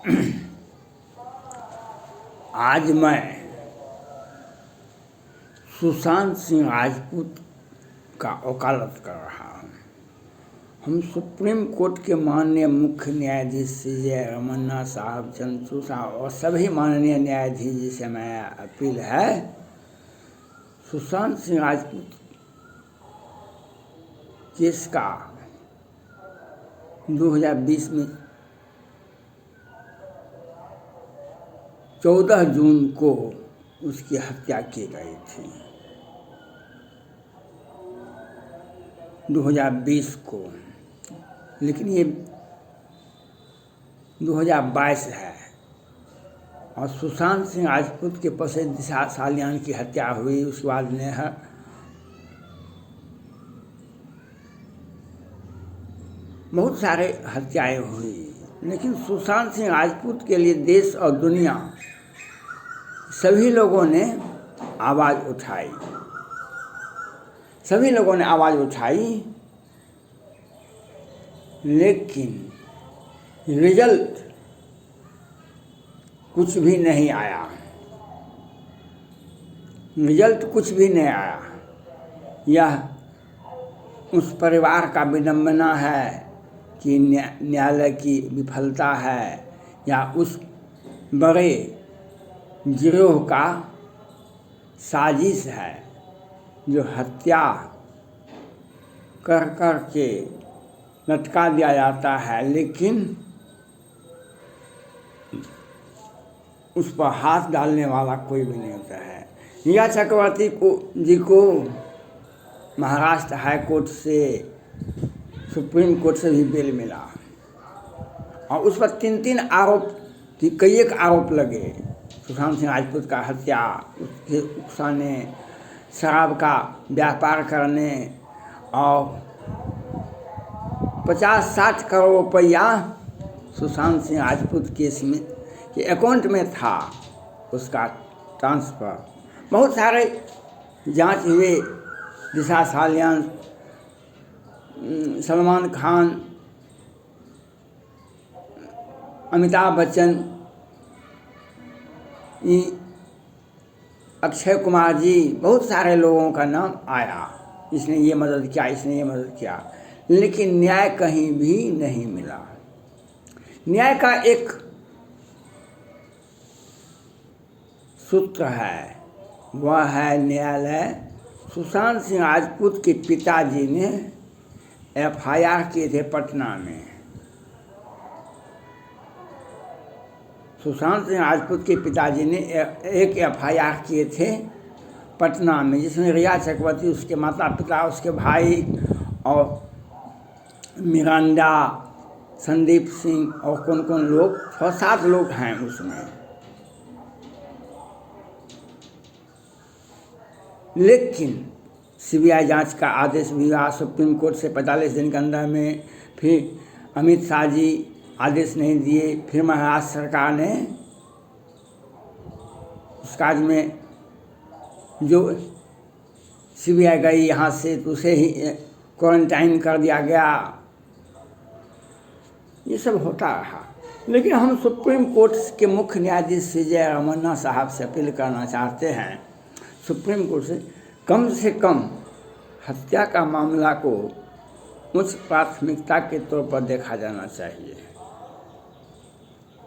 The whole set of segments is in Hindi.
आज मैं सुशांत सिंह राजपूत का वकालत कर रहा हूँ। हम सुप्रीम कोर्ट के माननीय मुख्य न्यायाधीश CJ रमन्ना साहब, चंद्रचूड़ साहब और सभी माननीय न्यायाधीश जी से मैं अपील है, सुशांत सिंह राजपूत केस का 2020 में 14 जून को उसकी हत्या की गई थी। 2020 को, लेकिन ये 2022 है और सुशांत सिंह राजपूत के प्रसिद्ध दिशा सालियान की हत्या हुई। उसके बाद नेहा बहुत सारे हत्याएं हुई, लेकिन सुशांत सिंह राजपूत के लिए देश और दुनिया सभी लोगों ने आवाज़ उठाई, सभी लोगों ने आवाज़ उठाई, लेकिन रिजल्ट कुछ भी नहीं आया। रिजल्ट कुछ भी नहीं आया। यह उस परिवार का विडंबना है कि न्यायालय की विफलता है, या उस बड़े गिरोह का साजिश है जो हत्या कर कर के लटका दिया जाता है, लेकिन उस पर हाथ डालने वाला कोई भी नहीं होता है। रिया चक्रवर्ती जी को महाराष्ट्र हाई कोर्ट से, सुप्रीम कोर्ट से भी बेल मिला और उस पर 3 आरोप, कई एक आरोप लगे। सुशांत सिंह राजपूत का हत्या, उसके उकसाने, शराब का व्यापार करने और 50-60 करोड़ रुपया सुशांत सिंह राजपूत केस में के अकाउंट में था, उसका ट्रांसफ़र। बहुत सारे जांच हुए, दिशा सालियान, सलमान खान, अमिताभ बच्चन, अक्षय कुमार जी, बहुत सारे लोगों का नाम आया, इसने ये मदद किया, इसने ये मदद किया, लेकिन न्याय कहीं भी नहीं मिला। न्याय का एक सूत्र है, वह है न्यायालय। सुशांत सिंह राजपूत के पिताजी ने FIR किए थे पटना में। सुशांत सिंह राजपूत के पिताजी ने एक FIR किए थे पटना में, जिसमें रिया चक्रवर्ती, उसके माता पिता, उसके भाई और मिरांडा, संदीप सिंह और कौन कौन लोग, 6-7 लोग हैं उसमें। लेकिन CBI जांच का आदेश भी हुआ सुप्रीम कोर्ट से 45 दिन के अंदर में, फिर अमित शाह जी आदेश नहीं दिए, फिर महाराष्ट्र सरकार ने उस काज में, जो CBI गई यहाँ से, तो उसे ही क्वारंटाइन कर दिया गया। ये सब होता रहा, लेकिन हम सुप्रीम कोर्ट के मुख्य न्यायाधीश CJ रमन्ना साहब से अपील करना चाहते हैं, सुप्रीम कोर्ट से कम हत्या का मामला को उच्च प्राथमिकता के तौर पर देखा जाना चाहिए।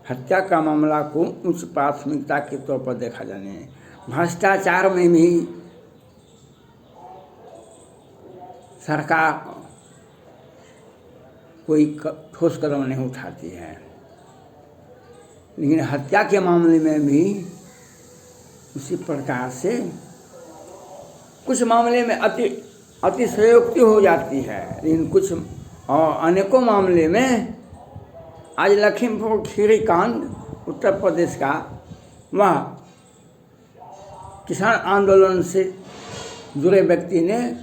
हत्या का मामला को उच्च प्राथमिकता के तौर पर देखा जाने। भ्रष्टाचार में भी सरकार कोई ठोस कदम नहीं उठाती है, लेकिन हत्या के मामले में भी उसी प्रकार से कुछ मामले में अतिशयोक्ति हो जाती है, लेकिन कुछ और अनेकों मामले में, आज लखीमपुर खीरी कांड उत्तर प्रदेश का, वह किसान आंदोलन से जुड़े व्यक्ति ने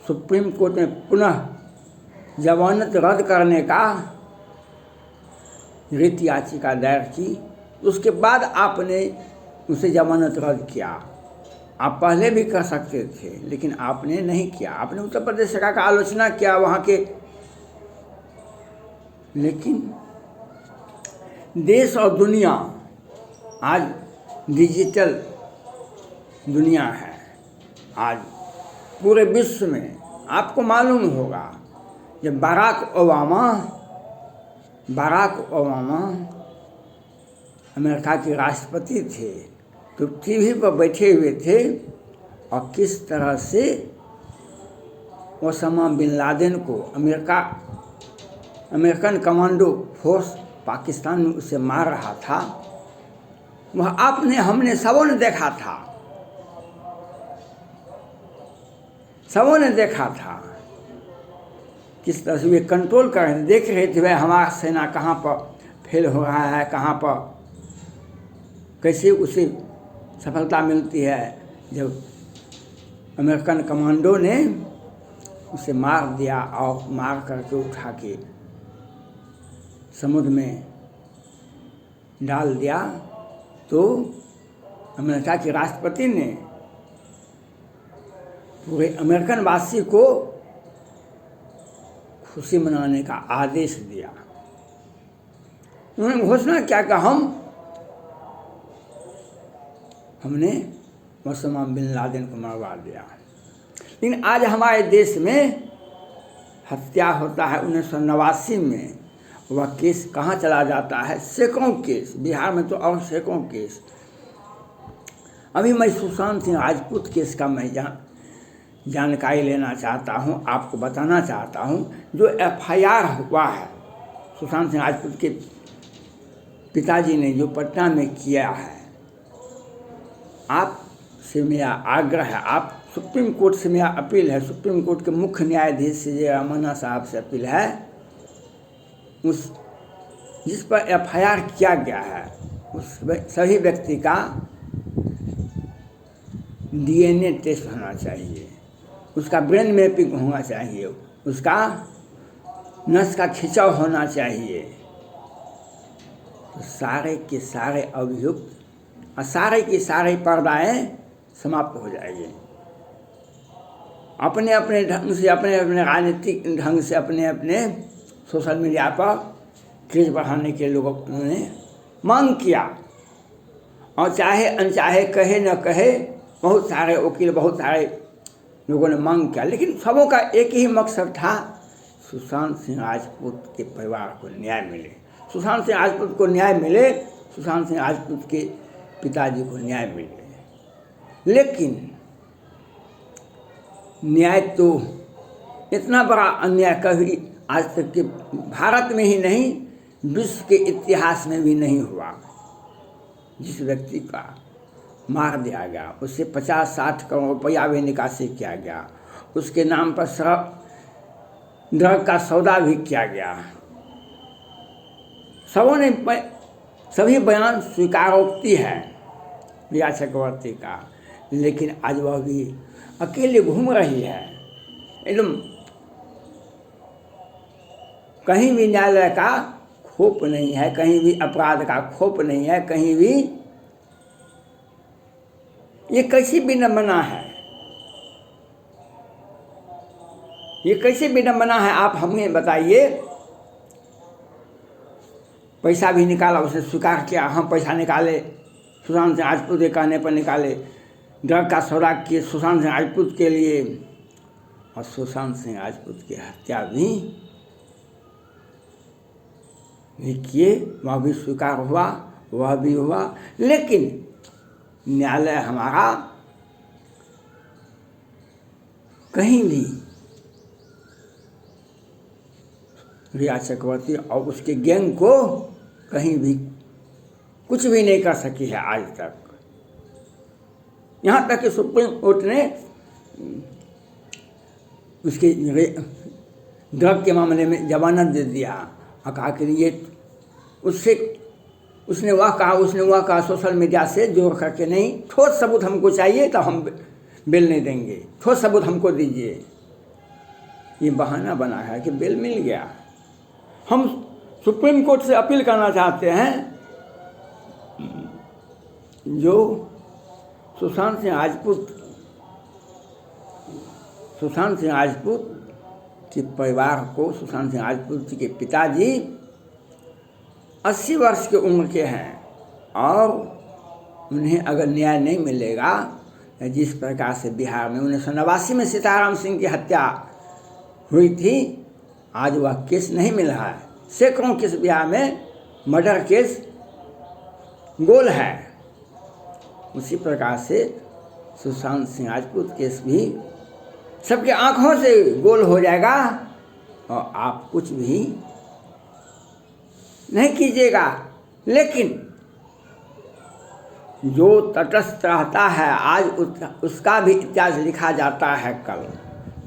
सुप्रीम कोर्ट में पुनः जमानत रद्द करने का रिट याचिका दायर की। उसके बाद आपने उसे जमानत रद्द किया। आप पहले भी कर सकते थे, लेकिन आपने नहीं किया। आपने उत्तर प्रदेश सरकार का आलोचना किया वहाँ के, लेकिन देश और दुनिया आज डिजिटल दुनिया है। आज पूरे विश्व में आपको मालूम होगा जब बराक ओबामा अमेरिका के राष्ट्रपति थे तो टीवी पर बैठे हुए थे और किस तरह से ओसामा बिन लादेन को अमेरिकन कमांडो फोर्स पाकिस्तान में उसे मार रहा था, वह हमने सबों ने देखा था। किस तरह से वे कंट्रोल कर रहे थे, देख रहे थे भाई हमारा सेना कहाँ पर फेल हो रहा है, कहाँ पर कैसे उसे सफलता मिलती है। जब अमेरिकन कमांडो ने उसे मार दिया और मार करके उठा के समुद्र में डाल दिया, तो अमेरिका के राष्ट्रपति ने पूरे अमेरिकन वासी को खुशी मनाने का आदेश दिया। उन्होंने घोषणा किया कि हमने ओसामा बिन लादेन को मरवा दिया। लेकिन आज हमारे देश में हत्या होता है 1989 में, वह केस कहाँ चला जाता है, सैकड़ों केस, बिहार में तो और सैकड़ों केस। अभी मैं सुशांत सिंह राजपूत केस का मैं जानकारी लेना चाहता हूँ, आपको बताना चाहता हूँ। जो FIR हुआ है सुशांत सिंह राजपूत के पिताजी ने जो पटना में किया है, आपसे मेरा आग्रह है, आप सुप्रीम कोर्ट से मेरा अपील है, सुप्रीम कोर्ट के मुख्य न्यायाधीश से रमन्ना साहब से अपील है, जिस पर FIR किया गया है उस सभी व्यक्ति का DNA टेस्ट होना चाहिए, उसका ब्रेन मैपिंग होना चाहिए, उसका नस का खिंचाव होना चाहिए। तो सारे के सारे अभियुक्त और सारे की सारे पर्दाएं समाप्त हो जाएंगे। अपने अपने ढंग से, अपने अपने राजनीतिक ढंग से, अपने अपने सोशल मीडिया पर क्रेज बढ़ाने के लोगों ने मांग किया, और चाहे अनचाहे कहे न कहे बहुत सारे वकील, बहुत सारे लोगों ने मांग किया, लेकिन सबों का एक ही मकसद था, सुशांत सिंह राजपूत के परिवार को न्याय मिले, सुशांत सिंह राजपूत को न्याय मिले, सुशांत सिंह राजपूत के पिताजी को न्याय मिले। लेकिन न्याय तो इतना बड़ा अन्याय कभी आज तक के भारत में ही नहीं, विश्व के इतिहास में भी नहीं हुआ। जिस व्यक्ति का मार दिया गया, उससे 50-60 करोड़ रुपया भी निकासी किया गया, उसके नाम पर ड्रग का सौदा भी किया गया, सभी बयान स्वीकारोक्ति है रिया चक्रवर्ती का, लेकिन आज वह भी अकेले घूम रही है। एकदम कहीं भी न्यायालय का खोप नहीं है, कहीं भी अपराध का खोप नहीं है, कहीं भी। ये कैसी विडंबना है, ये कैसी विडंबना है, आप हमें बताइए। पैसा भी निकाला, उसने स्वीकार किया, हम पैसा निकाले, सुशांत सिंह राजपूत के कहने पर निकाले, ड्रग का सौदा किए सुशांत सिंह राजपूत के लिए, और सुशांत सिंह राजपूत की हत्या भी किए, वह भी स्वीकार हुआ, वह भी हुआ। लेकिन न्यायालय हमारा कहीं भी रिया चक्रवर्ती और उसके गैंग को कहीं भी कुछ भी नहीं कर सकी है आज तक। यहाँ तक कि सुप्रीम कोर्ट ने उसके ड्रग के मामले में जमानत दे दिया और कहा कि ये उसने वह कहा सोशल मीडिया से जोड़ करके, नहीं, ठोस सबूत हमको चाहिए तो हम बेल नहीं देंगे, ठोस सबूत हमको दीजिए। ये बहाना बना है कि बेल मिल गया। हम सुप्रीम कोर्ट से अपील करना चाहते हैं, जो सुशांत सिंह राजपूत के परिवार को, सुशांत सिंह राजपूत के पिताजी 80 वर्ष की उम्र के हैं और उन्हें अगर न्याय नहीं मिलेगा, जिस प्रकार से बिहार में 1989 में सीताराम सिंह की हत्या हुई थी, आज वह केस नहीं मिल रहा है। सैकड़ों केस बिहार में मर्डर केस गोल है। उसी प्रकार से सुशांत सिंह राजपूत केस भी सबके आंखों से गोल हो जाएगा और आप कुछ भी नहीं कीजिएगा। लेकिन जो तटस्थ रहता है आज उसका भी इतिहास लिखा जाता है कल।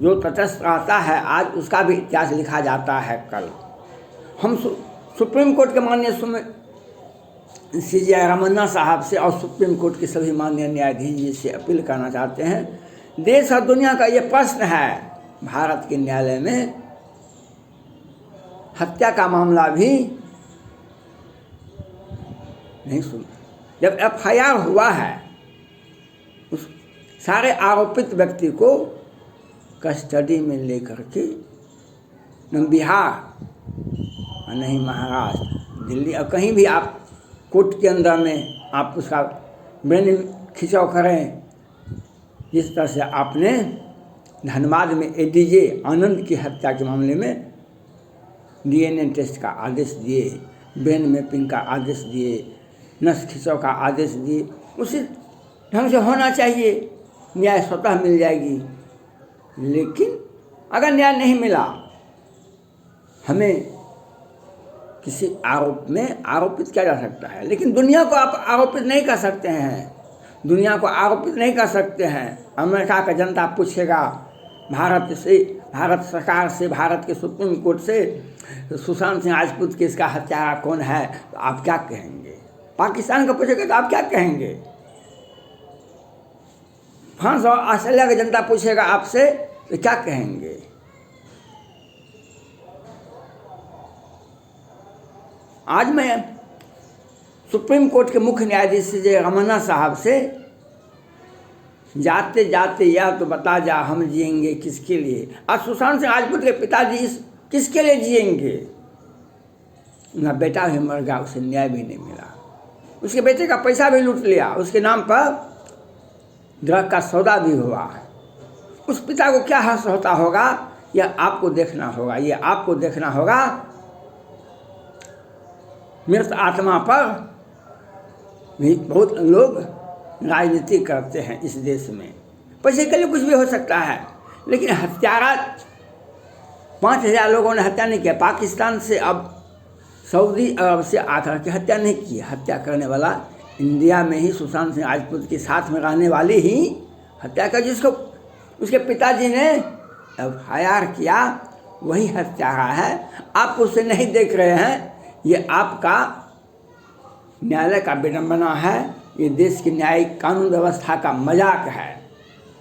जो तटस्थ रहता है आज उसका भी इतिहास लिखा जाता है कल। हम सुप्रीम कोर्ट के माननीय CJ रमन्ना साहब से और सुप्रीम कोर्ट के सभी माननीय न्यायाधीश जी से अपील करना चाहते हैं, देश और दुनिया का ये प्रश्न है, भारत के न्यायालय में हत्या का मामला भी नहीं सुन। जब FIR हुआ है, उस सारे आरोपित व्यक्ति को कस्टडी में लेकर के न बिहार और नहीं महाराष्ट्र, दिल्ली और कहीं भी आप कोर्ट के अंदर में आप उसका ब्रेन खिंचाव करें, जिस तरह से आपने धनबाद में ADJ आनंद की हत्या के मामले में DNA टेस्ट का आदेश दिए, ब्रेन मैपिंग का आदेश दिए, नस खिंचाव का आदेश दिए, उसी ढंग से होना चाहिए, न्याय स्वतः मिल जाएगी। लेकिन अगर न्याय नहीं मिला, हमें किसी आरोप में आरोपित किया जा सकता है, लेकिन दुनिया को आप आरोपित नहीं कर सकते हैं। दुनिया को आरोपित नहीं कर सकते हैं। अमेरिका का जनता पूछेगा भारत से, भारत सरकार से, भारत के सुप्रीम कोर्ट से, सुशांत सिंह राजपूत केस का हत्यारा कौन है, तो आप क्या कहेंगे? पाकिस्तान का पूछेगा तो आप क्या कहेंगे? फ्रांस और ऑस्ट्रेलिया की जनता पूछेगा आपसे तो क्या कहेंगे? आज मैं सुप्रीम कोर्ट के मुख्य न्यायाधीश CJ रमन्ना साहब से जाते जाते यह तो बता जा, हम जिएंगे किसके लिए? आज सुशांत सिंह राजपूत के पिताजी किसके लिए जिएंगे? ना बेटा भी मर गया, उसे न्याय भी नहीं मिला, उसके बेटे का पैसा भी लूट लिया, उसके नाम पर ड्रग का सौदा भी हुआ। उस पिता को क्या हर्ष होता होगा, यह आपको देखना होगा। ये आपको देखना होगा। मृत आत्मा पर भी बहुत लोग राजनीति करते हैं इस देश में। पैसे के लिए कुछ भी हो सकता है, लेकिन हत्यारा 5000 लोगों ने हत्या नहीं किया। पाकिस्तान से अब सऊदी अरब से आकर के हत्या नहीं की। हत्या करने वाला इंडिया में ही सुशांत सिंह राजपूत के साथ में रहने वाली ही हत्या कर, जिसको उसके पिताजी ने FIR किया, वही हत्यारा है। आप उसे नहीं देख रहे हैं। ये आपका न्यायालय का विडंबना है। ये देश की न्यायिक कानून व्यवस्था का मजाक है।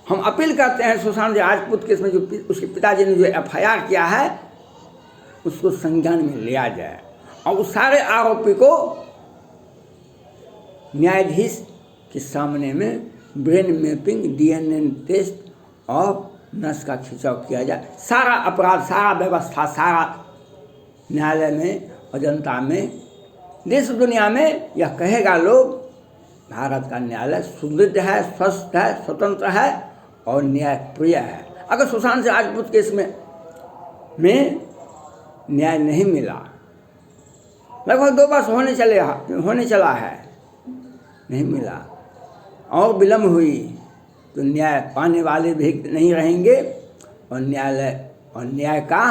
हम अपील करते हैं सुशांत राजपूत केस में जो उसके पिताजी ने जो FIR किया है, उसको संज्ञान में लिया जाए और उस सारे आरोपी को न्यायाधीश के सामने में ब्रेन मैपिंग, DNA टेस्ट और नस का खिंचाव किया जाए। सारा अपराध, सारा व्यवस्था, सारा न्यायालय में और जनता में, देश दुनिया में यह कहेगा लोग, भारत का न्यायालय सुदृढ़ है, स्वस्थ है, स्वतंत्र है और न्यायप्रिय है। अगर सुशांत सिंह राजपूत केस में न्याय नहीं मिला, लगभग 2 वर्ष होने चला है, नहीं मिला और विलम्ब हुई, तो न्याय पाने वाले भी नहीं रहेंगे और न्यायालय और न्याय का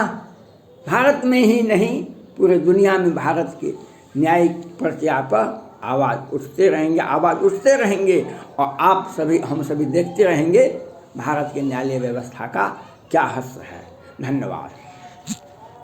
भारत में ही नहीं पूरे दुनिया में भारत के न्यायिक प्रक्रिया पर आवाज़ उठते रहेंगे और आप सभी, हम सभी देखते रहेंगे भारत के न्यायालय व्यवस्था का क्या हश्र है। धन्यवाद।